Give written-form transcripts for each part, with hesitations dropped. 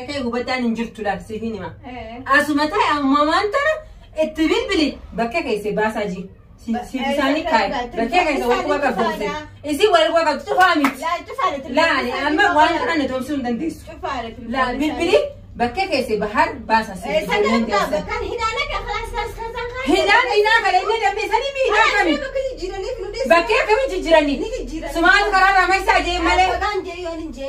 كي قبتان نجرت لك سيفيني ما أسمتها أما ما أنت التبين بلي بكا كيسي باساجي سيفيساني كاي بكا كيسي وقوة بفوزي إسي وقوة تفهمي لا أما وانا أنا تومسون دنديس لا بالبلي بكا كيسي بحر باسا سيفي سنة بكان هنا أنا خلاص هنا كلامي دمي سني بينا كمي بكا كمي تجراني سمعت كلام ما يساجي ماله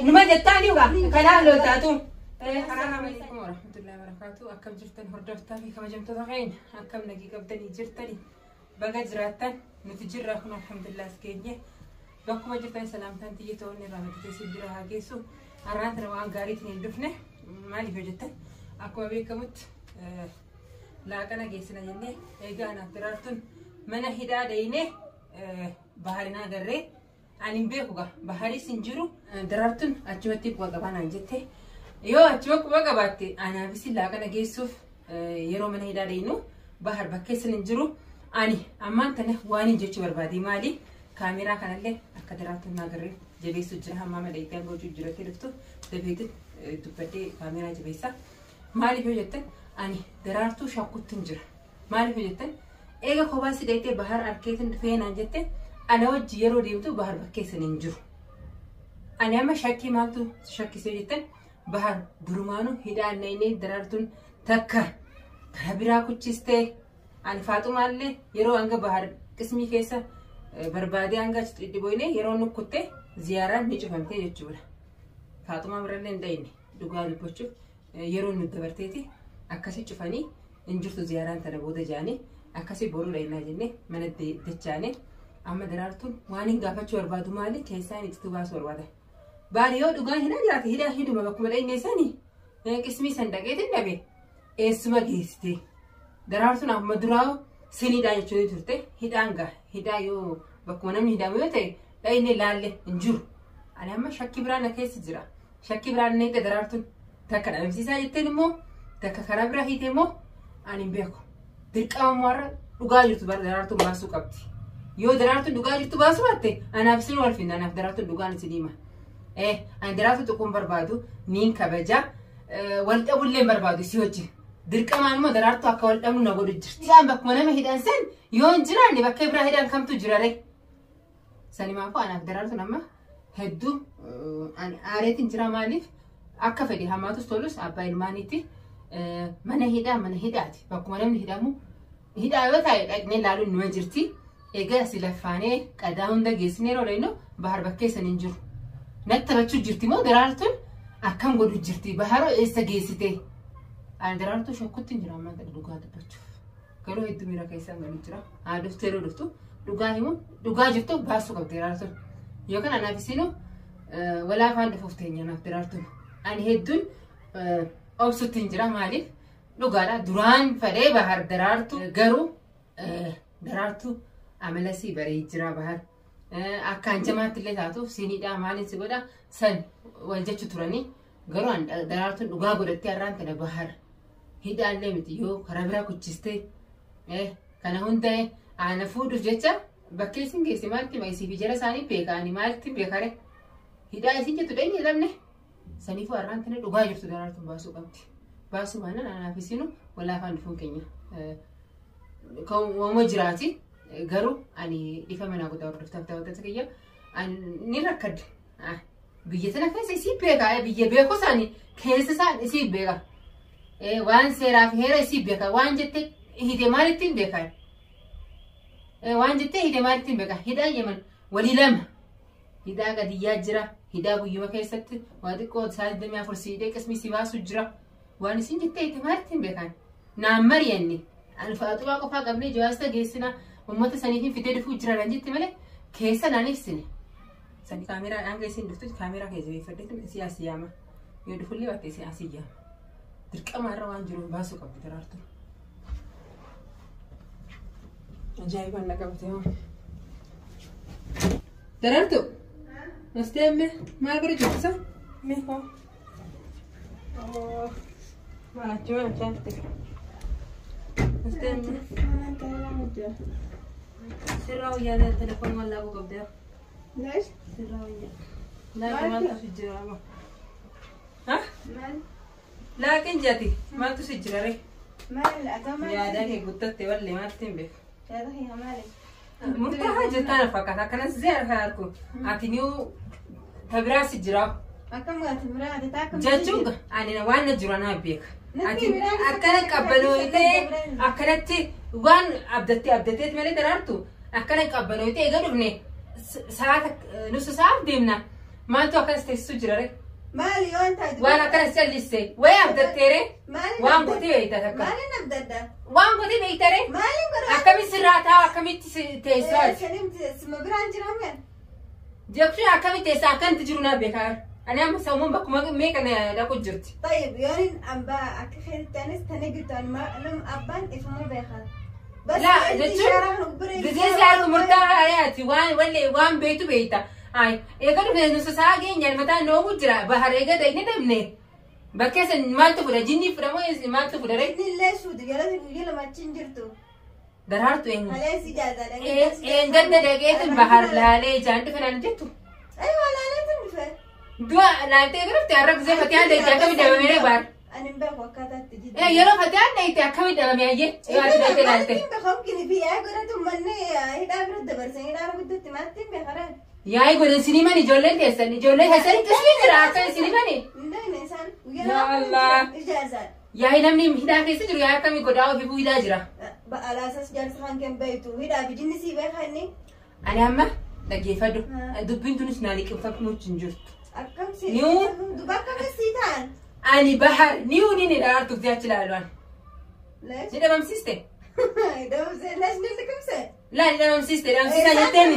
نما جتاني وقا كلام لو تاتو السلام عليكم ورحمة الله وبركاته أكم جرتن هردفتاني كما جمت ضغين أكم نجي قبضني جرتني بقى جراتن نتجرى هنا الحمد لله سكيني بقوا جرتن سلامتان تيجي توني رامي تسيب جراها جيسو أرانت روان قاريتني الدفنة مالي بجتن أكو بيكمت لا كنا جيسنا جنة إيجانا ترارتن من هدا دينه بحرنا غرّي أنيم بيكوجا بحري سنجرو ترارتن أجمعتي بوجبان أنجته yoo achuma kuba qabatte anaafis laaqana geessuuf yeroo mana hidhaa deenu bahar bakkeessan hin jiru ani ammaan tana waan hin jechuu barbaade maali kaameraa kanallee akka daraartuu naagarree jabeessu jira hamma madaytaan gochuu jirate dhuftu dabeetti dubbadee kaameraa jabeessa maaliif yoo jettan ani daraartuu shakkutti hin jira maaliif yoo jettan eega kophaa si daytee bahar arkeetin feenaan jette ana wajji yeroo deemtu bahar bakkeessan hin jiru ani amma shakkii maaltu shakkisee jettan bahar durumanu hidaan nayne darartun takka kabira kuchiste an faaxumaalle yeroo anga bahar qismi keessa barbaade anga diboyne yeroo nukkutte ziyaaraan ni cufamte jechuudha faaxuma biralle ndayne dugaa dubbachu yeroo nu dabarteeti akkasi cufanii injirtu ziyaaraan tana booda jaani akkasi boru leena jenne mana dechaane amma darartun waan hin gaafachuu barbaadu maali keessaan itti baasu barbaada باريو دوغان هنا جات هدا هدو ما بكم داي نيساني قسمي سندقيت النبي اسما جيستي درارتنا مدراو سني داي تشوي ترتي هدانغا هدا يو بكم نم هدا ميوتي داي ني لالي انجور انا ما شكي برانا كيس جرا شكي برانا نيت درارتن تكنا مسيسا يتنمو تككرا برا هيتمو اني بيكو دقا مار دوغا جرت بار درارتن باسو قبتي يو درارتن دوغا جرت باسو باتي انا بسن ورفين انا درارتن دوغان سديما أنا دراسة تكون بربادو نين كبجة والد أقول لهم بربادو سيوجي درك أمان ما درارتو أكوال أمون نقول الجرت لا بك منا مهيد إنسان يون جراني بك كبر هيدان كم تجرالي سني ما أنا درارتو نما هدو أنا عارف إنجرا مالف أكفدي هم تستولس أبا المانيتي منا هيداتي بك منا من هيدامو هيدا وتاي أجني لالو نوجرتي إيجا سلفاني كداون دا جسني رولينو بحر بكيسن إنجر نتبتشو جرتي مو درارتون أكم قدو جرتي بحرو إيسا جيسيتي أنا درارتو شو كنت نجرا ما دوغا دبتشو قالوا هيدو ميرا كيسان قالوا نجرا دفترو دفتو دوغا هيمو دوغا جرتو باسو قب درارتون يوكان أنا بسينو ولا فان دفوفتين يانا درارتون أنا هيدون أبسو تنجرا ماليف دوغا دا دران فري بحر درارتو قرو درارتو عملسي بري جرا بحر أكان جماعة اللي تاتو سيني دا مالين سيقودا سن والجتشو تراني قروان درارتون دوغا قدتي أران تنا بحر هيدا اللي متيو كرابرا كوچستي كان هوندا أنا فودو جتشا بكيسين كيسي مالتي ما يسي بجرا ساني بيكا أني مالتي بيكاري هيدا يسين جتو ديني لمنه ساني فو أران تنا دوغا جرتو درارتون باسو قمتي باسو مانا أنا فيسينو ولا فاندفون كينيا كون ومجراتي قالوا أني إفهمنا قد أردت تكيا أن نركض بيجتنا كيس يسيب بيكا بيجي بيكو ساني كيس سان يسيب بيكا وان سيراف هيرا يسيب بيكا وان جت هيدا مارتين بيكا وان جت هيدا مارتين بيكا هيدا يمن ولي لما هيدا قد يجرا هيدا بيجي كيست وادي كود سال دميا فرسيدة كسمي سواس وجرا وان سين جت هيدا مارتين بيكا نامر يعني أنا فاتوا قفا قبل جواسة جيسنا ومتى سنين في تدفع جرا رنجت ماله كيسة نانيسني سني كاميرا أنا جالسين دفتر كاميرا كيسة بيفردت سياسية ما يدخل لي وقت سياسية ترك أمارة وانجرو باسو كم ترارتو جايبا لك بتيهم ترارتو مستمع ما أقول جالسة ميكو ما أجمع جالتك مستمع سراوية هذا التلفون ولا أبو قبضة؟ ليش؟ سراوية لا كمان تفجر أبو ها؟ لكن جاتي ما تسجل مال أتوما يا داني قلت ولا ما تنبه يا ضحي مالك مرتاحة جدا فقط كان الزير هاركو أتنيو تبراس الجرا أكم وقت مراد تاكم جاتشونغ أنا نوان جرانا بيك أكنك قبلويتي أكنتي وان أبدتي مالي درارتو أكنك قبلويتي قالوا ساعة نص ساعة ديمنا ما أنتوا أكنت تسجل مالي وانت وانا كان سلسي وين أبدتيري وان قلتي بيتا مالي نبدأ وان قلتي بيتاري مالي قرأ أكمل سرعتها أكمل تيسوال سلمت اسم برانج رامن جاكشي أكمل تيسا أكن تجرونا بكار أنا أم سومن بكم ميك أنا لا كنت جرتي طيب يعني أبا أكخير التنس تنقلت أنا ما لم أبان إفهم بيخال بس لا جزء زارك مرتاح حياتي وان بيتو بيتا هاي يقولوا في نص ساعة يعني متى نوم جرا بحر يقدر يندمني بكيس ما تفرج جني فرموي ما تفرج إني ليش ودي يلا ما تنجرتو درارتو إن خلاص إجازة إن قد دقيت البحر لا ليه جانت فنان جتو أيوة لا تنفع دوا لا تقدر تعرف زي فتيان ده كم ده بميري بار أنا بقى وقتها تجي يلا فتيان ده كم ده بميري يا ده ما تيم بخوف كني في أقول مني هيدا برد برسين هيدا برد ما تيم بخير يا يقول سينما نجولين كيسة نجولين هسه كسبين راكا سينما ني لا إنسان يا الله إجازة يا هنا مني هنا كيسة جرو يا كم يقدروا في بويدا جرا على أساس جالس خان كم بيتو هيدا بيجيني سي بخيرني أنا أما دقي فدو دبين تونس نالي كم فكنو تنجرت أكم سي نيو دبك كم سيتان أني بحر نيو نيني دارتو زيادة الألوان ليش ده مم سيستم ده ليش نلكم سي لا ده مم سيستم يتاني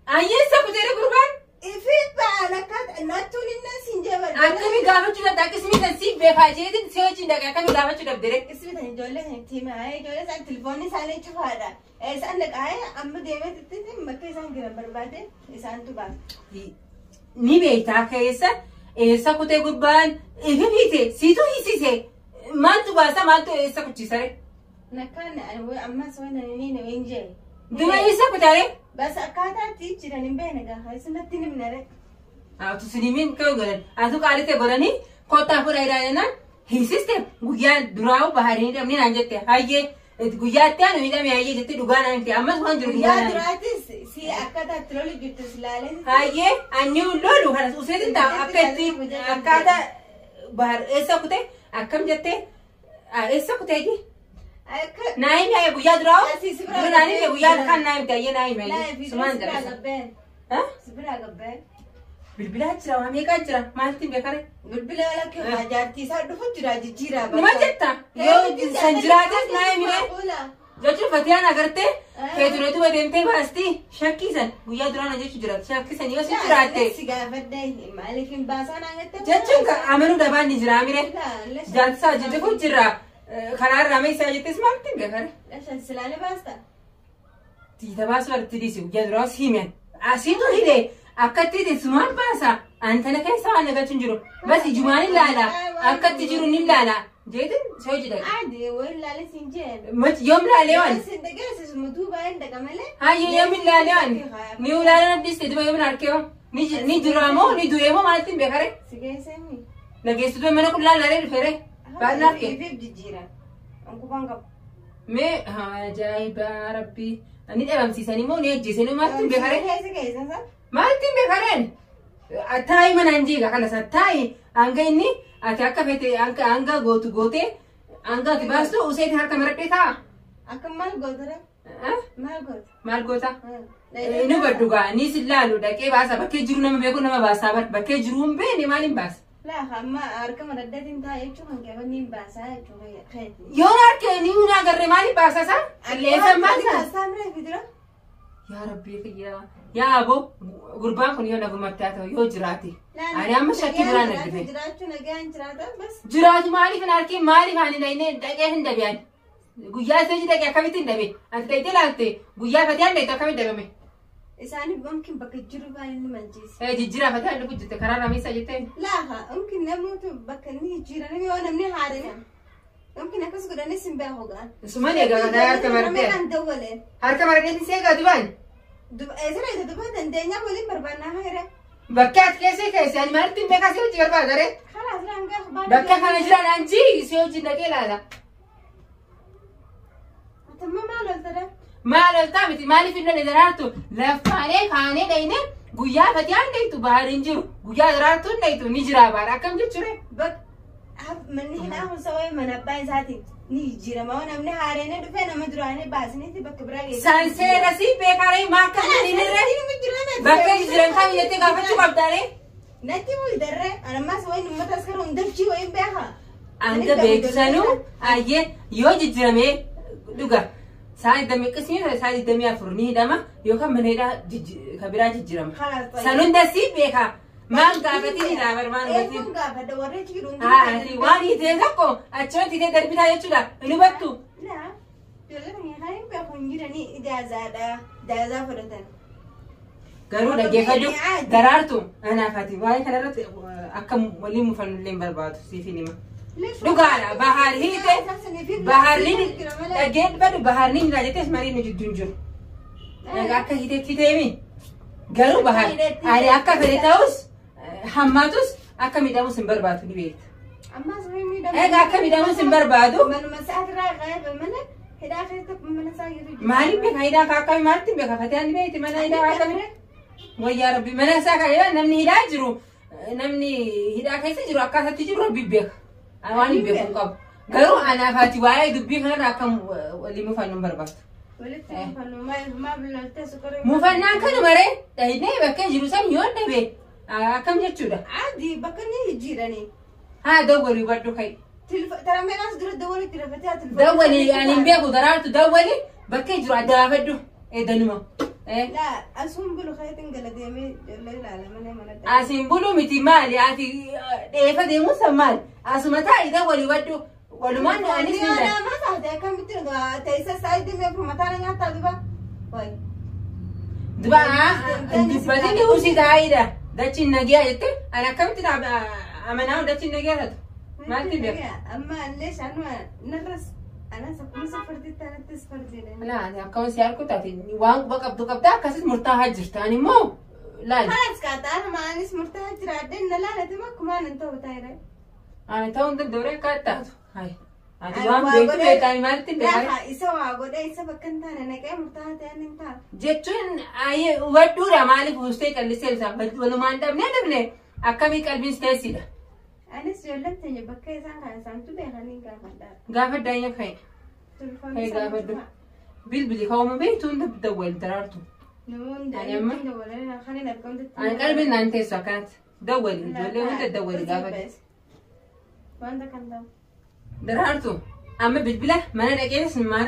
أيسا كتير قربان إفيد بقى لكاد ناتوني الناس إنجابا أكمل قامت شو ده كسمي تنسيب بفاجئة سوتشين ده أكمل قامت شو ده بدرك اسمي ده جولة تيم هاي جولة سان تلفوني سالي تشوف هذا إنسان لك هاي أما ديمة تتم مكة إنسان كده بربادة إنسان تو بعد ni beektaa keessa eessa kutee gubbaan eega biite siituu hiisise maaltu baasa maaltu eessa kuchisare nakkaan amma soona ni wenje duma eessa kutaare bas akkaataa tiichiran hin beene gaafa isinatti nimnare atu sinimin kau galan atu qaalite godhanii kottaa fudha hidhaanana hiisiste guyyaan duraa'u baharii dhabni naan jette hayyee guyyaatti aanu hidhame hayyee jette dhugaa naan ta'e ammas waan jiru guyyaa duraatis si akkaataa tiroli jirtu silaalee hayyee anni lolu kanas useetin ta'a akka itti akkaataa bahar eessa kute akkam jette eessa kuteegi naayim hayyee guyyaa duraa'u dura naanii guyyaa kan naayim ta'e hayyee naayim hayyee sumaan jalasa sibira gabbeen bilbila jira waa meeqa jira maaltiin beekare bilbila lakkee jaartii isaa dhufu jira jijjiiraa nima jetta yoo san jiraates naayimine jechuun fatiyaan agartee feetureetu adeemtee baasti shakkiisan guyyaa duraana jechu jira shakkiisan yoo si jiraatte si gaafadde maaliif hin baasaan agatte jechuun amanuu dabaan ni jira amire jaartisaa jiddufu jira kanaarraa meeshaa jettes maaltiin beekare silaalee baasta tiita baasuu arti dhiisi guyyaa duraa si himen asiitu hidhee akkatti teessumaan baasa antana keessa waan nagachuun jiru bas ijumaan ilaala akkatti jiru ni ilaala jeetin soo jedha adi way ilaale sin jeen mati yoom ilaalee waan sin dageessis mutuu baay'een dagamale hayyee yoom ilaalee waan ni ilaalee addiste duba yoom harkee ni duraamoo ni dureemoo maaltiin beekare si geessemi nageessitu mana qullaa ilaalee dhufeere baadna harkee ifif jijjiira ankubaan qabu mee ajaa'iba rabbii ani dhabamsiisanii moo ni ejjeesanii maaltiin beekare maaltiin beekareen taayi manaan jiiga kanas taayi hanga inni ati akka fete hanga gootu goote hanga ati baastu useeti harka maradhee taa akka maal gootara maal goota nu baddugaa ni sillaalu dhaqee baasa bakkee jiru nama beeku nama baasaa bar bakkee jiru hin beene maaliin baasa laa amma harka maradhatiin taa jechuun kan qaban ni baasaa jechuun yoo harkee ni una agarre maaliin baasa isaa qilleessa maaliin saamree fidira yaa rabbii fiyyaa yaa abo gurbaan kun yoo nagumatti haa ta'u yoo jiraate ani amma shakkii biraan argite jiraachuu nagaan jiraata bas jiraatu maaliif hin harkiin maaliif ani dhaqnee dhaqee hin dabeen guyyaa isee dhaqee akkamitti hin dabe ati ta'ite laalte guyyaa fatiyaan dhaqee akkamitti dabame isaaniif mumkin bakka jiru baan inni manchiisa jijjiiraa fatiyaan dhufu jette karaa rameessaa jettee laaha mumkin namoota bakka inni jijjiiranii yoo namni haadhame mumkin akkas godhanis hin beeku gaan suma eegaa harka maradhee harka maradhee si eegaa dubaan Ezra itu tuh dandanya boleh berbanah ya. Berkat kese ani maaltiin beekaa si hojii barbaadare bakka kana jiran anji si hojii dhaqee ilaala. Maal oltaa miti maaliif hin dhalli daraartu laffaanee kaanee dhayne guyyaa fatiyaan dhaytu baariin jiru guyyaa daraartuun dhaytu ni jira baara akkam jechuudha. Manni hidhaa sawee mana abbaa isaatiin ni jira moo namni haareen dhufee nama duraanii baasiniiti bakka biraa geessu. Sanseera si beekaree maakka hin irree bakka jiran kan jettee gaafachuu qabdaare. Natti mul'darre anammas wayin uummata askara hundalchii wayin beeka. Anga beeksisanu ayyee yoo jijjiirame dhuga. Sa'i dammi qismi sa'i dammi afurni hidhama yookaan mana hidhaa kabiraa jijjiirama. Sanun dasii beeka. Maan gaafati ni daabar maan gaafati. Eeguun gaafadha warri jiruun. Ati waan hiitee tokko achooti hidhee darbitaa jechuudha. Inni battu. Laa joolleen hayin beekuun jiranii ijaazaa fudhatan. Garuu dhaggeeffadhu daraartu anaaf ati waa'ee kanarratti akka waliin mufannullee hin barbaadu siifin hima. Dhugaadha bahar hiite baharni dhaggeeffadhu baharni hin jettees marii nu jidduun jiru. Akka hiiteetti deemi. Garuu bahar ani akka fedhe ta'us hammaatus akka miidhamus hin barbaadu ni beekta. Ammas wayi miidhamu. Egaa akka miidhamus hin barbaadu. Manuma sa'aatirraa qaayee mana hidhaa keessatti mana isaa jiru. Maaliif beeka hidhaa akkami maalitti beeka fatiyaan beekti mana hidhaa akkami. Wayyaa rabbi mana isaa kan namni hidhaa jiru namni hidhaa keessa jiru akkaatatti jiru rabbi beeka. Waan hin beeku qabu. Garuu anaaf ati waa'ee dubbii kanarraa akka waliin mufannu hin barbaadu. Mufannaan kana maree dhahidee bakka jiru san yoo dhabe akkam jechuudha. Adii bakka ni jiranii. Haa dawwalii baddu kai. Tarameedhaas dura dawwalii itti rafatee ati. Dawwalii ani hin beeku daraartu dawwalii bakka jiru adda baafadhu eedanuma. Laa asuun bulu kayetiin gala deemee ijoollee ilaala malee mana. Asiin bulu miti maali ati dheefa deemuun san maali asuma taa'ii dawwalii baddu. Walumaan anis ni dha. Nama taate akkamitti teessa saayitii meeku mataa nyaataa duba. Wayi. Duba dubbatiin ni usii taa'idha. Dachiin nagiyaa jette ani akkamitti amanaa dachiin nagiyaa taatu. Maalti beeku? Amma illee shaanuma narras anas akkuma safartitti anattis fardeedha. Laati akkama si harku taate waan quba qabdu qabda akkasis murtaa'aa jirta ani immoo laali. Kanas kaataa nama anis murtaa'aa jiraadde na laalate makkuma anan ta'u taa'edha. Ani ta'uun danda'u akka taatu. Hai. Ati waan beektu beekaa maalti beekaa? Isa waa godhee isa bakka hin taane naqee murtaa'aa ta'an hin ta'a. Jechuun wadduudha maaliif buustee callisee isaa walumaan dhabne akkamii qalbiin teessidha. Anis ijoolleen teenya bakka isaan kan isaantu beekanii gaafadhaa. Gaafadhaa enya fa'i. Fa'i gaafadhu. Bilbili ka'uuma beektu hunda dawwal daraartu. Namoonni dawwalee kan hin argamtu. Ani qalbiin naan teessu akkanatti. Dawwali ijoollee hunda dawwali gaafadhu. Wanta kan ta'u. Daraartu amma bilbila mana dhaqees maal